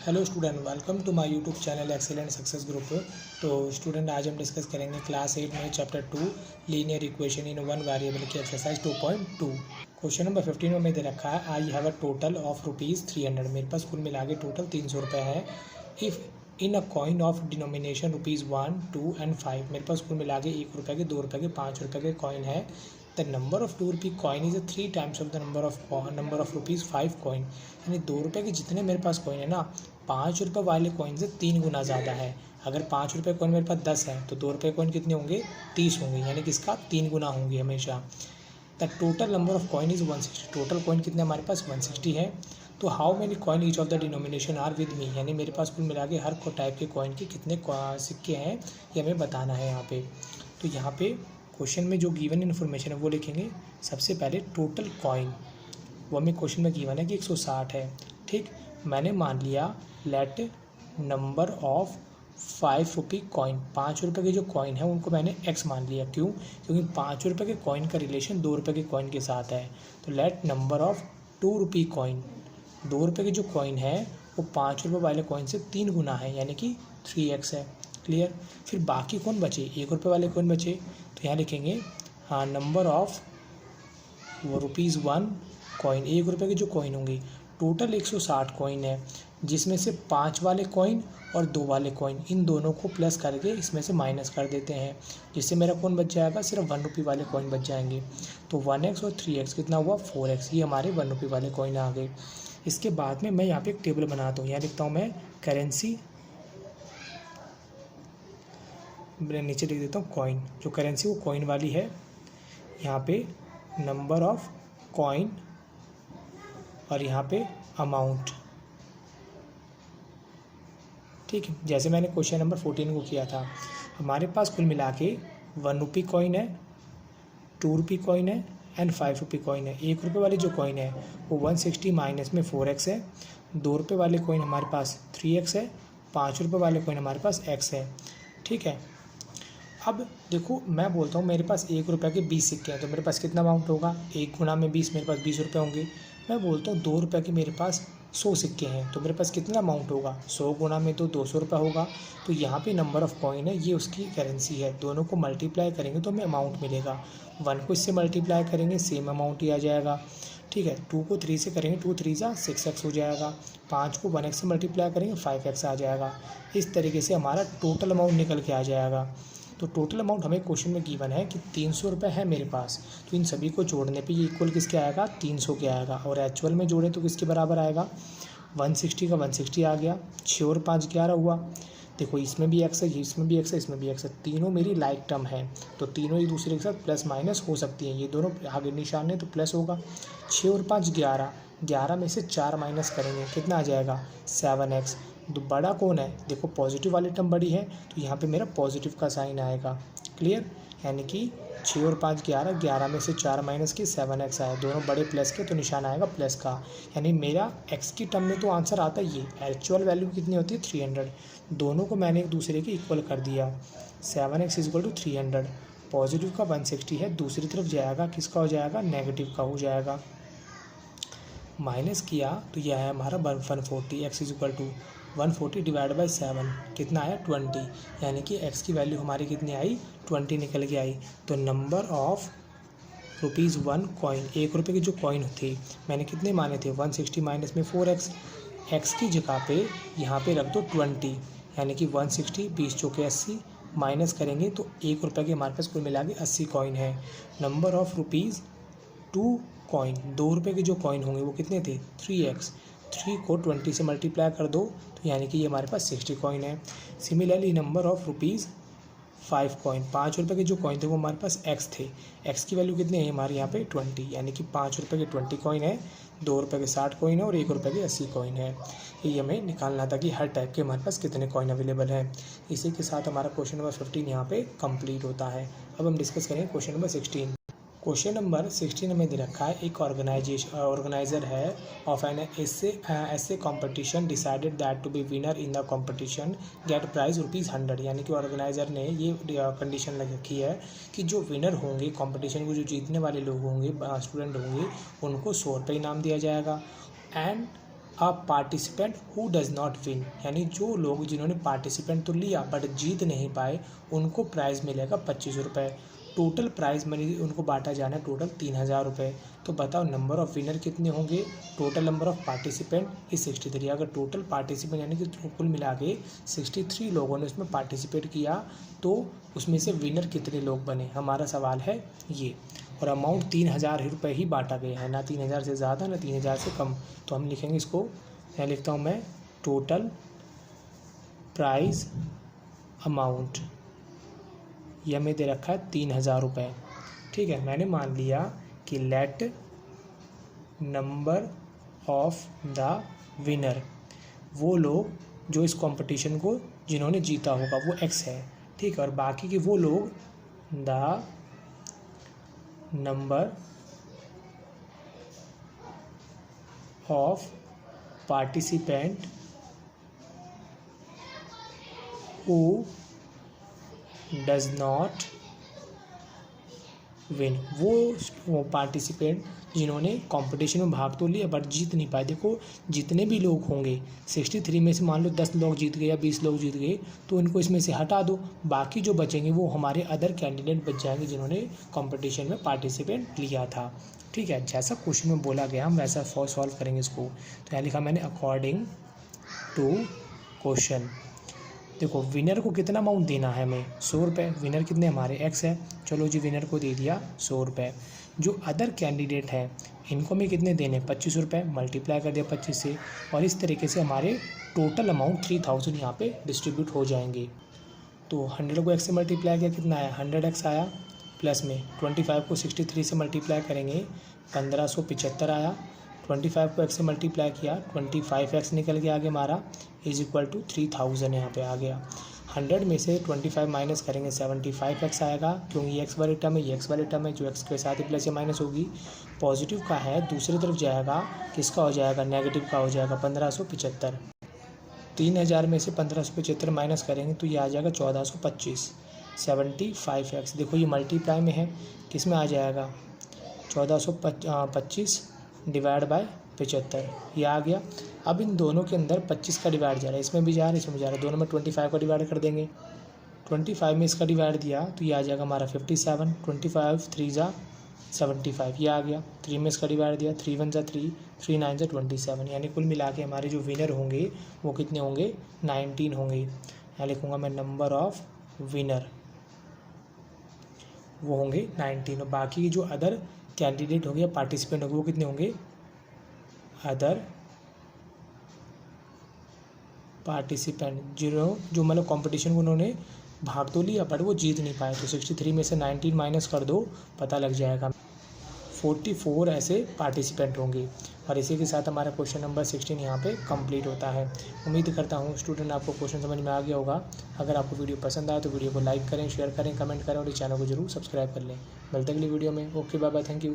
Hello student, welcome to my YouTube channel excellent success group. तो student, आज हम discuss करेंगे क्लास 8 में chapter 2 linear equation in one variable की exercise 2.2। Question number 15 में दे रखा है I have a total of ₹300। मेरे पास कुल मिला के टोटल 300 रुपये है। If in a coin of denomination ₹1, 2 and 5, मेरे पास कुल मिला के ₹1 के, ₹2 के, ₹5 के कॉइन है। The number of ₹2 coin is 3 times of the number of ₹5 coin. यानी ₹2 के जितने मेरे पास कॉइन है ना, ₹5 वाले कॉइन से 3 गुना ज़्यादा है। अगर ₹5 कॉइन मेरे पास 10 है तो ₹2 कॉइन कितने होंगे? 30 होंगे, यानी कि इसका 3 गुना होंगे हमेशा। The total number of coin is 160। Total coin कितने हमारे पास? 160 है। तो how many coin each of the denomination are with me, यानी मेरे पास कुल मिला के हर टाइप के कॉइन के कितने सिक्के हैं ये हमें बताना है यहाँ पे। तो यहाँ पे क्वेश्चन में जो गिवन इन्फॉर्मेशन है वो लिखेंगे। सबसे पहले टोटल कॉइन, वो हमें क्वेश्चन में गिवन है कि 160 है। ठीक, मैंने मान लिया लेट नंबर ऑफ ₹5 कॉइन, ₹5 के जो कॉइन है उनको मैंने x मान लिया। क्यों? क्योंकि ₹5 के कॉइन का रिलेशन ₹2 के कॉइन के साथ है। तो लेट नंबर ऑफ ₹2 कॉइन, ₹2 के जो कॉइन है वो ₹5 वाले कॉइन से 3 गुना है, यानी कि 3x है। क्लियर? फिर बाकी कौन बचे? ₹1 वाले कॉइन बचे। तो यहाँ लिखेंगे हाँ, नंबर ऑफ वो ₹1 कॉइन, ₹1 के जो कॉइन होंगे, टोटल 160 कॉइन है, जिसमें से 5 वाले कॉइन और 2 वाले कॉइन, इन दोनों को प्लस करके इसमें से माइनस कर देते हैं, जिससे मेरा कौन बच जाएगा? सिर्फ ₹1 वाले कॉइन बच जाएंगे। तो 1x और 3x कितना हुआ? 4x। ये हमारे ₹1 वाले कॉइन आ गए। इसके बाद में मैं यहाँ पे एक टेबल बनाता हूँ। यहाँ लिखता हूँ मैं करेंसी, मैं नीचे लिख देता हूँ कॉइन। जो करेंसी वो कॉइन वाली है। यहाँ पे नंबर ऑफ कॉइन और यहाँ पे अमाउंट। ठीक है, जैसे मैंने क्वेश्चन नंबर 14 को किया था। हमारे पास कुल मिला के ₹1 कॉइन है, ₹2 कॉइन है एंड ₹5 कॉइन है। ₹1 वाले जो कॉइन है वो 160 माइनस में 4x है। ₹2 वाले कॉइन हमारे पास 3x है। ₹5 वाले कॉइन हमारे पास x है। ठीक है, अब देखो मैं बोलता हूँ मेरे पास ₹1 के 20 सिक्के हैं, तो मेरे पास कितना अमाउंट होगा? 1 गुना में 20, मेरे पास ₹20 होंगे। मैं बोलता हूँ ₹2 के मेरे पास 100 सिक्के हैं, तो मेरे पास कितना अमाउंट होगा? 100 गुना में तो ₹200 होगा। तो यहाँ पे नंबर ऑफ़ कॉइन है, ये उसकी करेंसी है। दोनों को मल्टीप्लाई करेंगे तो हमें अमाउंट मिलेगा। 1 को इससे मल्टीप्लाई करेंगे, सेम अमाउंट ही आ जाएगा। ठीक है, 2 को 3 से करेंगे, 2 3 जा 6x हो जाएगा। 5 को 1x से मल्टीप्लाई करेंगे, 5x आ जाएगा। इस तरीके से हमारा टोटल अमाउंट निकल के आ जाएगा। तो टोटल अमाउंट हमें क्वेश्चन में गिवन है कि ₹300 है मेरे पास। तो इन सभी को जोड़ने पे ये इक्वल किसके आएगा? 300 के आएगा। और एक्चुअल में जोड़े तो किसके बराबर आएगा? 160 का 160 आ गया। 6 और 5 11 हुआ। देखो इसमें भी x है, इसमें भी x है, इसमें भी x है। तीनों मेरी लाइक टर्म है, तो तीनों एक दूसरे के साथ प्लस माइनस हो सकती हैं। ये दोनों आगे निशान है तो प्लस होगा। 6 और 5 11, 11 में से 4 माइनस करेंगे, कितना आ जाएगा? 7x। तो बड़ा कौन है? देखो पॉजिटिव वाली टर्म बड़ी है, तो यहाँ पे मेरा पॉजिटिव का साइन आएगा। क्लियर? यानी कि 6 और 5 11, 11 में से 4 माइनस की 7x आया। दोनों बड़े प्लस के, तो निशान आएगा प्लस का। यानी मेरा x की टर्म में तो आंसर आता ही है। एक्चुअल वैल्यू कितनी होती है? 300। दोनों को मैंने एक दूसरे के इक्वल कर दिया। 7x = 300। पॉजिटिव का 160 है, दूसरी तरफ जाएगा, किसका हो जाएगा? नेगेटिव का हो जाएगा। माइनस किया तो यह है हमारा 140। x = 140 डिवाइड बाई 7 कितना आया? 20। यानी कि x की वैल्यू हमारी कितनी आई? 20 निकल के आई। तो नंबर ऑफ ₹1 कॉइन, ₹1 के जो कॉइन थे मैंने कितने माने थे? 160 माइनस में 4x। x की जगह पे यहाँ पे रख दो 20, यानी कि 160, 20 चौके 80, माइनस करेंगे तो ₹1 के हमारे पास कुल मिला के 80 कॉइन है। नंबर ऑफ ₹2 कॉइन, ₹2 के जो कॉइन होंगे वो कितने थे? 3x। 3 को 20 से मल्टीप्लाई कर दो, तो यानी कि ये हमारे पास 60 कॉइन है। सिमिलरली नंबर ऑफ ₹5 कॉइन, ₹5 के जो कॉइन थे वो हमारे पास x थे। x की वैल्यू कितनी है हमारे यहाँ पे? 20, यानी कि ₹5 के 20 कॉइन है, ₹2 के 60 कॉइन है और ₹1 के 80 कॉइन है। ये हमें निकालना था कि हर टाइप के हमारे पास कितने कॉइन अवेलेबल हैं। इसी के साथ हमारा क्वेश्चन नंबर 15 यहाँ पे कंप्लीट होता है। अब हम डिस्कस करेंगे क्वेश्चन नंबर 16। क्वेश्चन नंबर 16 में दे रखा है एक ऑर्गेनाइजर है of an essay competition decided that to be winner in the competition get prize ₹100। यानी कि ऑर्गेनाइजर ने ये कंडीशन लग रखी है कि जो विनर होंगे कॉम्पिटिशन को, जो जीतने वाले लोग होंगे, स्टूडेंट होंगे, उनको ₹100 इनाम दिया जाएगा। And a participant who does not win, यानी जो लोग जिन्होंने पार्टिसिपेंट तो लिया बट जीत नहीं पाए उनको प्राइज़ मिलेगा 25 रुपये। टोटल प्राइज़ मनी उनको बांटा जाना है टोटल 3000 रुपये। तो बताओ नंबर ऑफ़ विनर कितने होंगे? Total number of participant is 63। अगर टोटल पार्टिसिपेंट यानी कि कुल मिला के 63 लोगों ने उसमें पार्टिसिपेट किया तो उसमें से विनर कितने लोग बने, हमारा सवाल है ये। और अमाउंट 3000 रुपये ही बांटा गया है, ना 3000 से ज़्यादा ना 3000 से कम। तो हम लिखेंगे इसको, यहाँ लिखता हूँ मैं, टोटल प्राइज़ अमाउंट, यह हमें दे रखा है 3000 रुपये। ठीक है, मैंने मान लिया कि let number of the winner, वो लोग जो इस कंपटीशन को जिन्होंने जीता होगा वो x है। ठीक है, और बाकी के वो लोग the number of participant who does not win, वो पार्टिसिपेंट जिन्होंने कंपटीशन में भाग तो लिया बट जीत नहीं पाए। देखो जितने भी लोग होंगे 63 में से मान लो 10 लोग जीत गए या 20 लोग जीत गए तो इनको इसमें से हटा दो, बाकी जो बचेंगे वो हमारे अदर कैंडिडेट बच जाएंगे जिन्होंने कंपटीशन में पार्टिसिपेट लिया था। ठीक है, जैसा क्वेश्चन में बोला गया हम वैसा सॉल्व करेंगे इसको। तो यहाँ लिखा मैंने अकॉर्डिंग टू क्वेश्चन। देखो विनर को कितना अमाउंट देना है हमें, 100 रुपये। विनर कितने हमारे x है, चलो जी विनर को दे दिया 100 रुपये। जो अदर कैंडिडेट है इनको हमें कितने देने, 25 रुपये, मल्टीप्लाई कर दिया 25 से। और इस तरीके से हमारे टोटल अमाउंट 3000 यहाँ पे डिस्ट्रीब्यूट हो जाएंगे। तो 100 को x से मल्टीप्लाई किया कितना आया, 100x आया, प्लस में 25 को 63 से मल्टीप्लाई करेंगे 1575 आया। 25 को x से मल्टीप्लाई किया 25x निकल के आगे हमारा इज इक्वल टू 3000 यहाँ पे आ गया। 100 में से 25 माइनस करेंगे 75x आएगा, क्योंकि ये x वाली टर्म है, ये x वाली टर्म है जो x के साथ ही प्लस या माइनस होगी। पॉजिटिव का है दूसरी तरफ जाएगा, किसका हो जाएगा, नेगेटिव का हो जाएगा 1575। 3000 में से 1575 माइनस करेंगे तो ये आ जाएगा 1425। 75x, देखो ये मल्टीप्लाई में है, किस में आ जाएगा 1425 डिवाइड बाय 75, ये आ गया। अब इन दोनों के अंदर 25 का डिवाइड जा रहा है, इसमें भी जा रहा है इसमें भी जा रहा है, दोनों में 25 का डिवाइड कर देंगे। 25 में इसका डिवाइड दिया तो ये आ जाएगा हमारा 57। 25 3 जा 75, ये आ गया। 3 में इसका डिवाइड दिया, 3 1 जा 3, 3 9 जा 27, यानी कुल मिला के हमारे जो विनर होंगे वो कितने होंगे, 19 होंगे। यहाँ लिखूँगा मैं नंबर ऑफ विनर, वो होंगे 19। और बाकी जो अदर कैंडिडेट होंगे या पार्टिसिपेंट होंगे वो कितने होंगे, अदर पार्टिसिपेंट जो मतलब कंपटीशन को उन्होंने भाग तो लिया बट वो जीत नहीं पाए। तो 63 में से 19 माइनस कर दो, पता लग जाएगा 44 ऐसे पार्टिसिपेंट होंगे। और इसी के साथ हमारा क्वेश्चन नंबर 16 यहाँ पे कंप्लीट होता है। उम्मीद करता हूँ स्टूडेंट आपको क्वेश्चन समझ में आ गया होगा। अगर आपको वीडियो पसंद आए तो वीडियो को लाइक करें, शेयर करें, कमेंट करें और इस चैनल को जरूर सब्सक्राइब कर लें। मिलते हैं अगली वीडियो में। Okay bye bye, thank you.